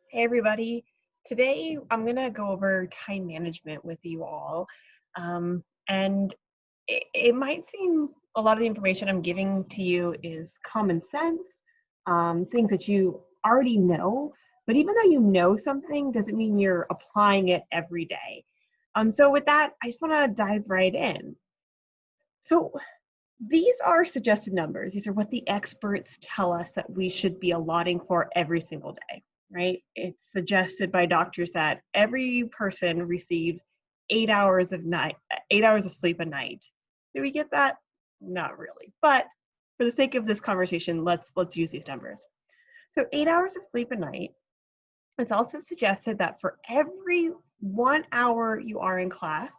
Hey everybody. Today I'm going to go over time management with you all. And it might seem a lot of the information I'm giving to you is common sense, things that you already know, but even though you know something doesn't mean you're applying it every day. So with that, I just want to dive right in. So these are suggested numbers. These are what the experts tell us that we should be allotting for every single day, right? It's suggested by doctors that every person receives 8 hours of sleep a night. Do we get that? Not really. But for the sake of this conversation, let's use these numbers. So 8 hours of sleep a night. It's also suggested that for every 1 hour you are in class,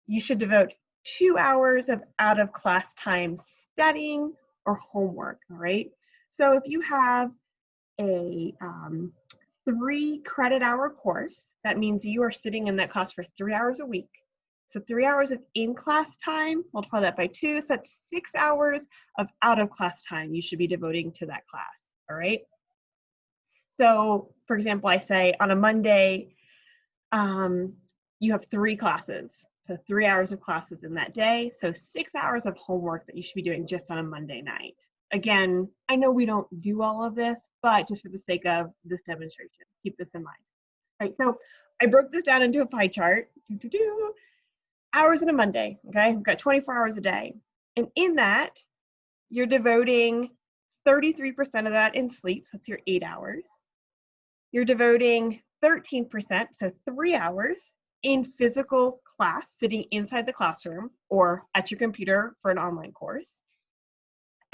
you should devote 2 hours of out of class time studying or homework, all right? So if you have a 3 credit hour course, that means you are sitting in that class for 3 hours a week. So 3 hours of in-class time, multiply that by 2, so that's 6 hours of out-of-class time you should be devoting to that class, all right? So for example, I say on a Monday, you have 3 classes. So 3 hours of classes in that day. So 6 hours of homework that you should be doing just on a Monday night. Again, I know we don't do all of this, but just for the sake of this demonstration, keep this in mind. All right, so I broke this down into a pie chart. Hours in a Monday, okay? We've got 24 hours a day. And in that, you're devoting 33% of that in sleep, so that's your 8 hours. You're devoting 13%, so 3 hours, in physical class, sitting inside the classroom or at your computer for an online course.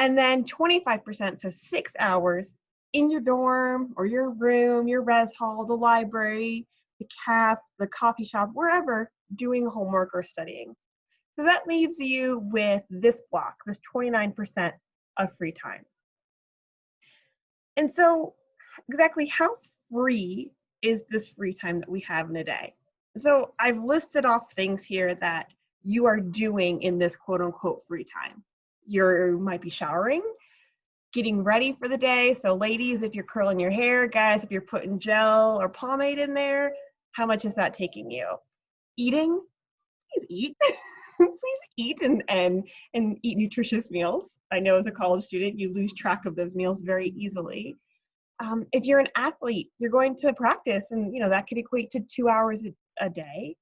And then 25%, so 6 hours, in your dorm or your room, your res hall, the library, the caf, the coffee shop, wherever, doing homework or studying. So that leaves you with this block, this 29% of free time. And so exactly how free is this free time that we have in a day? So I've listed off things here that you are doing in this quote unquote free time. You might be showering, getting ready for the day. So ladies, if you're curling your hair, guys, if you're putting gel or pomade in there, how much is that taking you? Eating, please eat. Please eat and eat nutritious meals. I know as a college student, you lose track of those meals very easily. If you're an athlete, you're going to practice, and that could equate to 2 hours a day.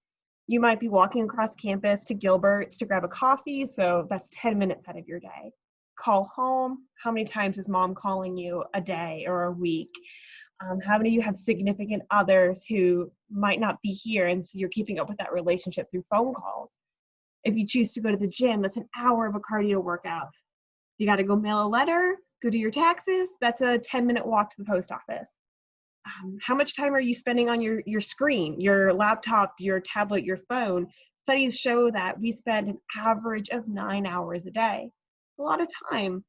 You might be walking across campus to Gilbert's to grab a coffee, so that's 10 minutes out of your day. Call home. How many times is mom calling you a day or a week? How many of you have significant others who might not be here, and so you're keeping up with that relationship through phone calls? If you choose to go to the gym, that's an hour of a cardio workout. You got to go mail a letter, go do your taxes, that's a 10-minute walk to the post office. How much time are you spending on your screen, your laptop, your tablet, your phone? Studies show that we spend an average of 9 hours a day. A lot of time.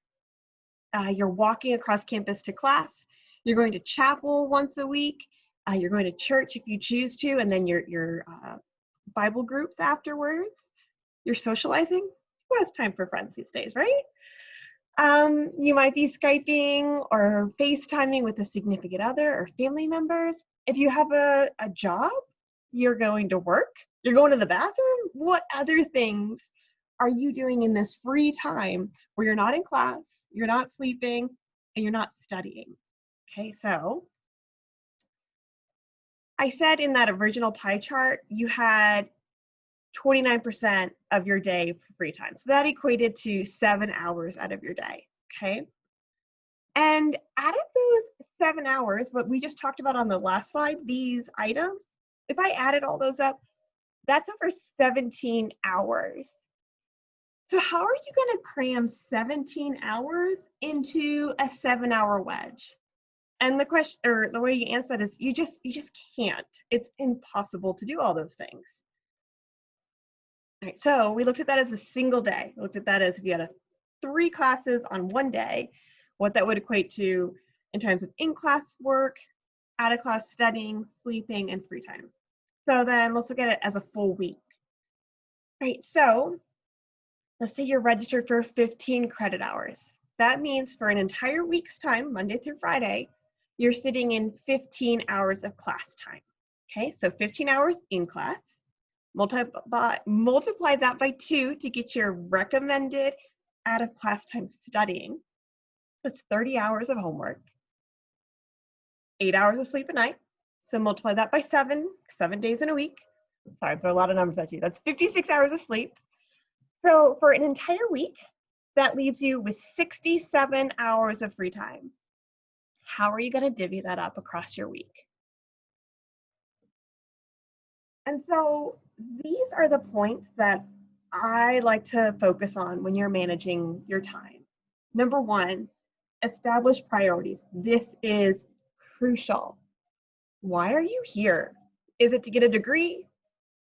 You're walking across campus to class. You're going to chapel once a week. You're going to church if you choose to, and then your Bible groups afterwards. You're socializing. Who has time for friends these days, right? You might be Skyping or FaceTiming with a significant other or family members. If you have a job, you're going to work, you're going to the bathroom. What other things are you doing in this free time where you're not in class, you're not sleeping, and you're not studying? Okay, so I said in that original pie chart, you had 29% of your day for free time. So that equated to 7 hours out of your day, okay? And out of those 7 hours, what we just talked about on the last slide, these items, if I added all those up, that's over 17 hours. So how are you going to cram 17 hours into a 7-hour wedge? And the question, or the way you answer that is you just can't. It's impossible to do all those things. All right, so we looked at that as a single day. We looked at that as if you had 3 classes on one day, what that would equate to in terms of in-class work, out-of-class studying, sleeping, and free time. So then let's look at it as a full week. All right, so let's say you're registered for 15 credit hours. That means for an entire week's time, Monday through Friday, you're sitting in 15 hours of class time. Okay, so 15 hours in class, multiply that by 2 to get your recommended out of class time studying. That's 30 hours of homework, 8 hours of sleep a night. So multiply that by 7 days in a week. Sorry, I throw a lot of numbers at you. That's 56 hours of sleep. So for an entire week, that leaves you with 67 hours of free time. How are you going to divvy that up across your week? And so these are the points that I like to focus on when you're managing your time. Number 1, establish priorities. This is crucial. Why are you here? Is it to get a degree?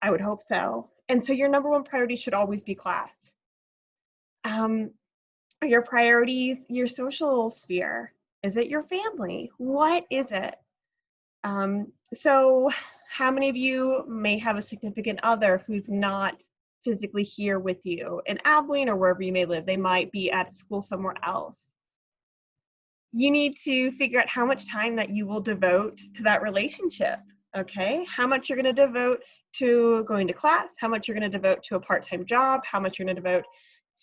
I would hope so. And so your number 1 priority should always be class. Your priorities, your social sphere. Is it your family? What is it? So how many of you may have a significant other who's not physically here with you in Abilene or wherever you may live? They might be at school somewhere else. You need to figure out how much time that you will devote to that relationship, okay? How much you're going to devote to going to class, how much you're going to devote to a part-time job, how much you're going to devote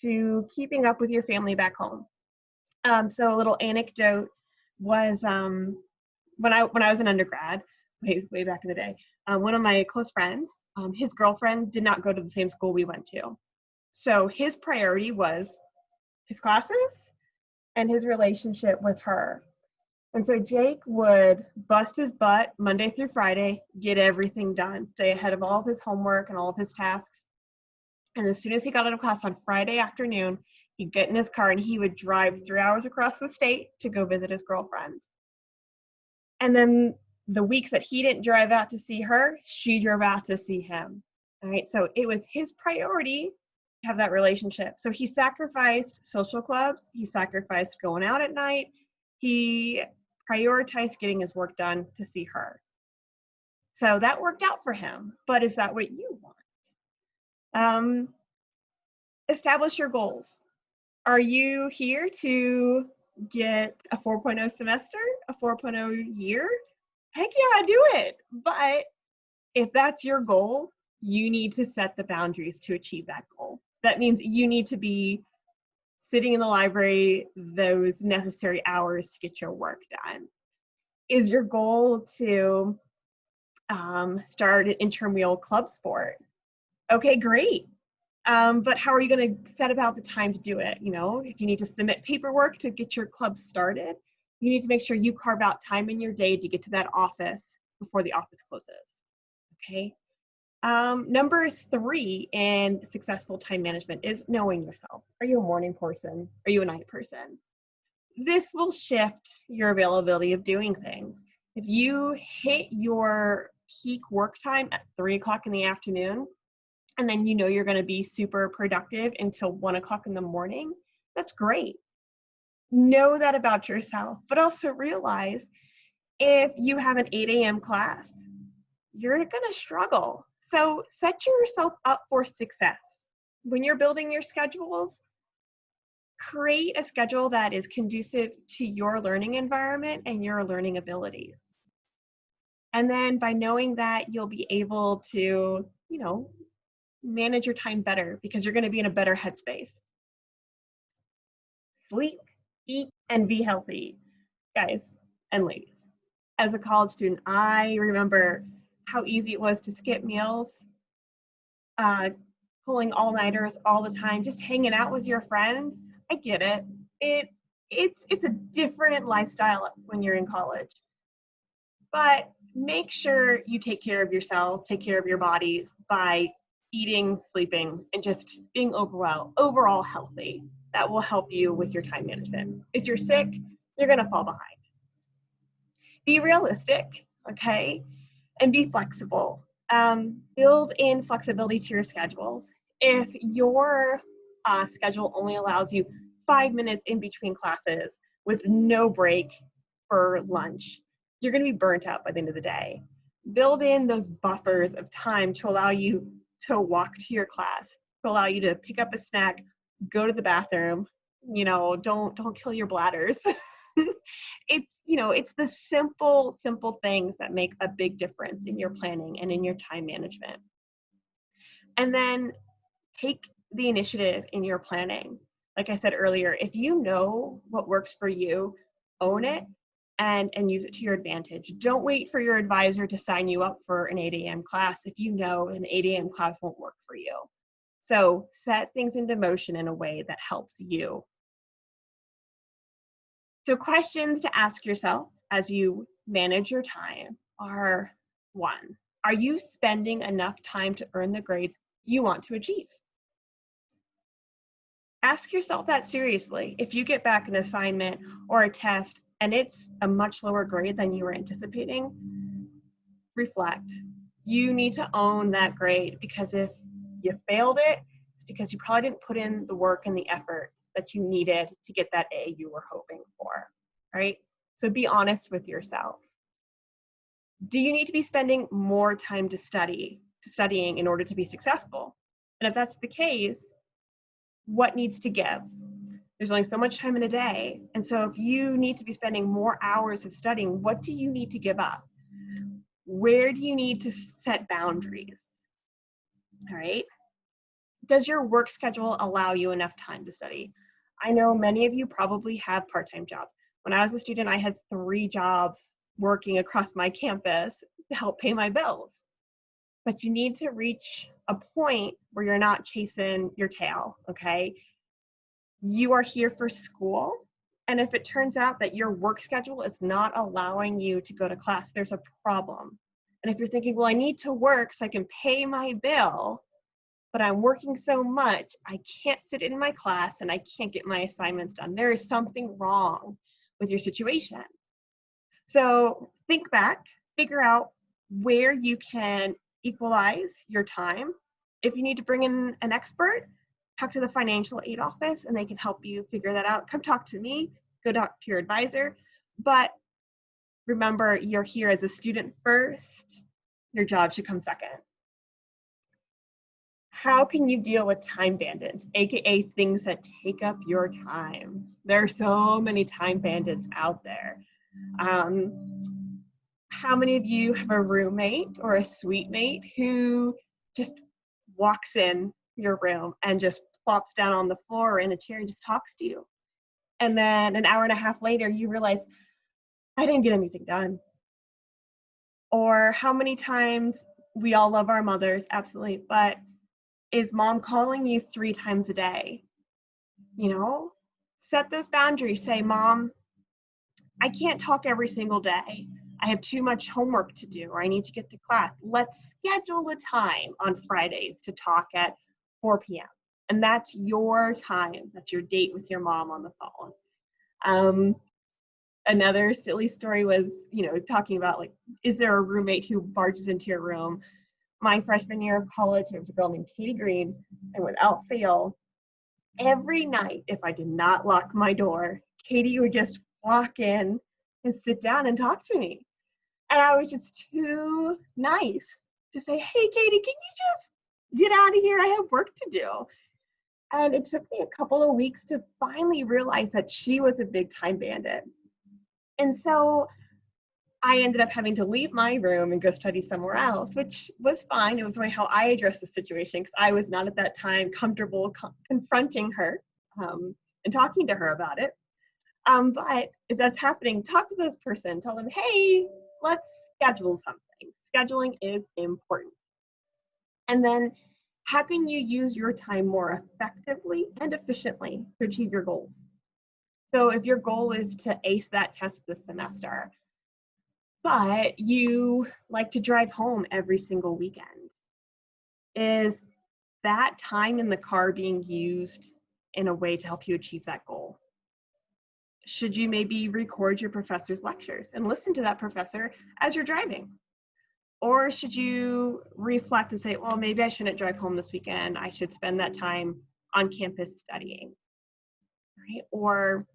to keeping up with your family back home. So a little anecdote was when I was an undergrad, way back in the day, one of my close friends, his girlfriend did not go to the same school we went to. So his priority was his classes and his relationship with her. And so Jake would bust his butt Monday through Friday, get everything done, stay ahead of all of his homework and all of his tasks. And as soon as he got out of class on Friday afternoon, he'd get in his car and he would drive 3 hours across the state to go visit his girlfriend. And then the weeks that he didn't drive out to see her, she drove out to see him. All right, so it was his priority to have that relationship. So he sacrificed social clubs, he sacrificed going out at night, he prioritized getting his work done to see her. So that worked out for him, but is that what you want? Establish your goals. Are you here to get a 4.0 semester, a 4.0 year? Heck yeah, do it. But if that's your goal, you need to set the boundaries to achieve that goal. That means you need to be sitting in the library those necessary hours to get your work done. Is your goal to start an intramural club sport? Okay, great. But how are you going to set about the time to do it? You know, if you need to submit paperwork to get your club started, you need to make sure you carve out time in your day to get to that office before the office closes. Okay. Number 3 in successful time management is knowing yourself. Are you a morning person? Are you a night person? This will shift your availability of doing things. If you hit your peak work time at 3 o'clock in the afternoon, and then you know you're going to be super productive until 1 o'clock in the morning, that's great. Know that about yourself, but also realize if you have an 8 a.m. class, you're going to struggle. So set yourself up for success. When you're building your schedules, create a schedule that is conducive to your learning environment and your learning abilities. And then by knowing that, you'll be able to, manage your time better because you're going to be in a better headspace. Sleep, eat, and be healthy, guys and ladies. As a college student, I remember how easy it was to skip meals, pulling all-nighters all the time, just hanging out with your friends. I get it. It's a different lifestyle when you're in college. But make sure you take care of yourself, take care of your bodies by eating, sleeping, and just being overall healthy. That will help you with your time management. If you're sick, you're going to fall behind. Be realistic, okay? And be flexible. Build in flexibility to your schedules. If your schedule only allows you 5 minutes in between classes with no break for lunch, you're going to be burnt out by the end of the day. Build in those buffers of time to allow you to walk to your class, to allow you to pick up a snack, go to the bathroom, don't kill your bladders. It's the simple things that make a big difference in your planning and in your time management. And then take the initiative in your planning. Like I said earlier, if you know what works for you, own it and use it to your advantage. Don't wait for your advisor to sign you up for an 8 a.m. class if you know an 8 a.m. class won't work for you. So set things into motion in a way that helps you. So questions to ask yourself as you manage your time are: 1, are you spending enough time to earn the grades you want to achieve? Ask yourself that seriously. If you get back an assignment or a test and it's a much lower grade than you were anticipating, reflect. You need to own that grade, because if you failed it, it's because you probably didn't put in the work and the effort that you needed to get that A you were hoping for, right? So be honest with yourself. Do you need to be spending more time studying in order to be successful? And if that's the case, what needs to give? There's only so much time in a day. And so if you need to be spending more hours of studying, what do you need to give up? Where do you need to set boundaries? All right. Does your work schedule allow you enough time to study? I know many of you probably have part-time jobs. When I was a student, I had 3 jobs working across my campus to help pay my bills. But you need to reach a point where you're not chasing your tail, okay? You are here for school, and if it turns out that your work schedule is not allowing you to go to class, there's a problem. And if you're thinking, well, I need to work so I can pay my bill, but I'm working so much, I can't sit in my class and I can't get my assignments done. There is something wrong with your situation. So think back, figure out where you can equalize your time. If you need to bring in an expert, talk to the financial aid office and they can help you figure that out. Come talk to me, go talk to your advisor. But remember, you're here as a student first. Your job should come second. How can you deal with time bandits, aka things that take up your time? There are so many time bandits out there. How many of you have a roommate or a suite mate who just walks in your room and just plops down on the floor or in a chair and just talks to you? And then an hour and a half later, you realize, I didn't get anything done. Or how many times, we all love our mothers, absolutely, but is mom calling you 3 times a day? Set those boundaries. Say, Mom, I can't talk every single day. I have too much homework to do, or I need to get to class. Let's schedule a time on Fridays to talk at 4 p.m. And that's your time. That's your date with your mom on the phone. Another silly story was, talking about, like, is there a roommate who barges into your room? My freshman year of college, there was a girl named Katie Green, and without fail, every night, if I did not lock my door, Katie would just walk in and sit down and talk to me. And I was just too nice to say, hey, Katie, can you just get out of here? I have work to do. And it took me a couple of weeks to finally realize that she was a big time bandit. And so I ended up having to leave my room and go study somewhere else, which was fine. It was how I addressed the situation, because I was not at that time comfortable confronting her and talking to her about it. But if that's happening, talk to this person. Tell them, hey, let's schedule something. Scheduling is important. And then how can you use your time more effectively and efficiently to achieve your goals? So if your goal is to ace that test this semester, but you like to drive home every single weekend, is that time in the car being used in a way to help you achieve that goal? Should you maybe record your professor's lectures and listen to that professor as you're driving? Or should you reflect and say, well, maybe I shouldn't drive home this weekend. I should spend that time on campus studying, right? Or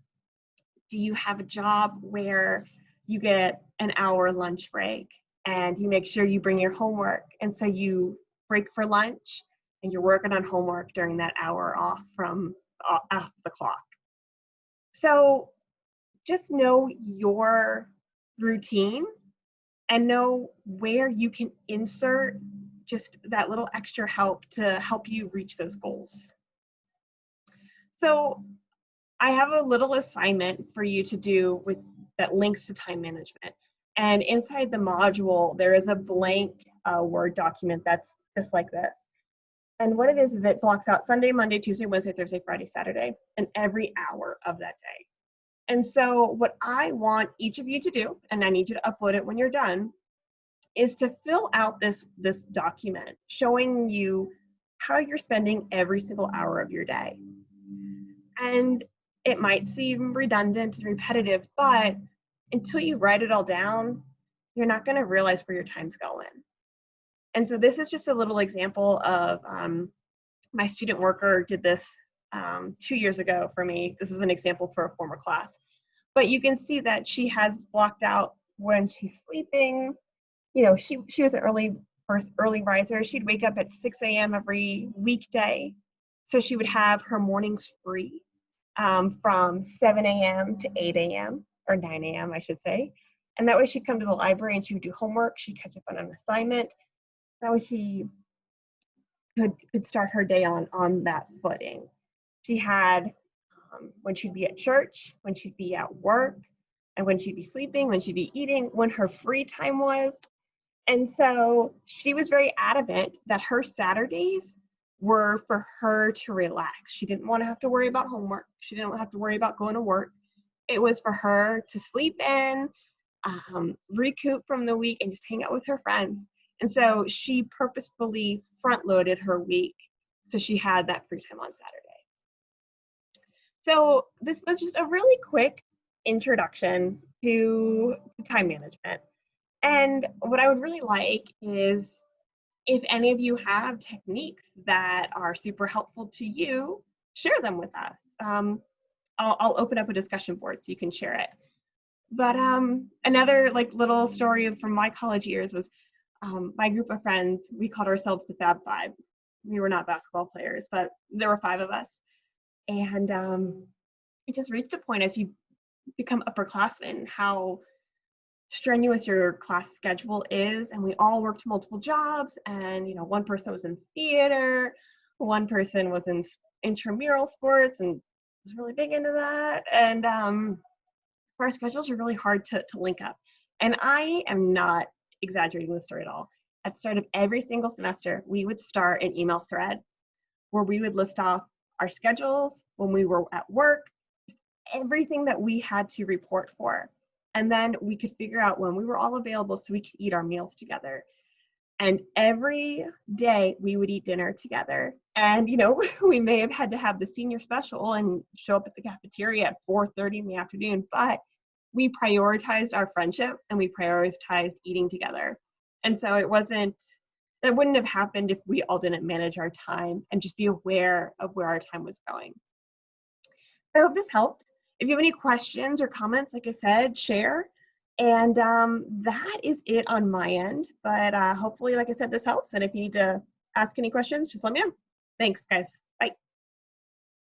do you have a job where you get an hour lunch break and you make sure you bring your homework, and so you break for lunch and you're working on homework during that hour off the clock? So just know your routine and know where you can insert just that little extra help to help you reach those goals. So I have a little assignment for you to do with that links to time management. And inside the module, there is a blank Word document that's just like this. And what it is it blocks out Sunday, Monday, Tuesday, Wednesday, Thursday, Friday, Saturday, and every hour of that day. And so what I want each of you to do, and I need you to upload it when you're done, is to fill out this document showing you how you're spending every single hour of your day. And it might seem redundant and repetitive, but until you write it all down, you're not going to realize where your time's going. And so this is just a little example of my student worker did this 2 years ago for me. This was an example for a former class. But you can see that she has blocked out when she's sleeping. You know, she was an early riser. She'd wake up at 6 a.m. every weekday. So she would have her mornings free from 7 a.m. to 8 a.m. or 9 a.m. I should say. And that way she'd come to the library and she would do homework. She'd catch up on an assignment. That way she could start her day on that footing. She had when she'd be at church, when she'd be at work, and when she'd be sleeping, when she'd be eating, when her free time was. And so she was very adamant that her Saturdays were for her to relax. She didn't want to have to worry about homework. She didn't have to worry about going to work. It was for her to sleep in, recoup from the week, and just hang out with her friends. And so she purposefully front-loaded her week so she had that free time on Saturday. So this was just a really quick introduction to time management. And what I would really like is if any of you have techniques that are super helpful to you, share them with us. I'll open up a discussion board so you can share it. But another little story from my college years was my group of friends, we called ourselves the Fab Five. We were not basketball players, but there were 5 of us. And it just reached a point as you become upperclassmen, how strenuous your class schedule is. And we all worked multiple jobs. And, one person was in theater, one person was in intramural sports and was really big into that. And our schedules are really hard to link up. And I am not exaggerating the story at all. At the start of every single semester, we would start an email thread where we would list off our schedules when we were at work, everything that we had to report for. And then we could figure out when we were all available so we could eat our meals together. And every day we would eat dinner together. And, we may have had to have the senior special and show up at the cafeteria at 4:30 in the afternoon, but we prioritized our friendship and we prioritized eating together. And so that wouldn't have happened if we all didn't manage our time and just be aware of where our time was going. I hope this helped. If you have any questions or comments, like I said, share. And that is it on my end. But hopefully, like I said, this helps. And if you need to ask any questions, just let me know. Thanks, guys.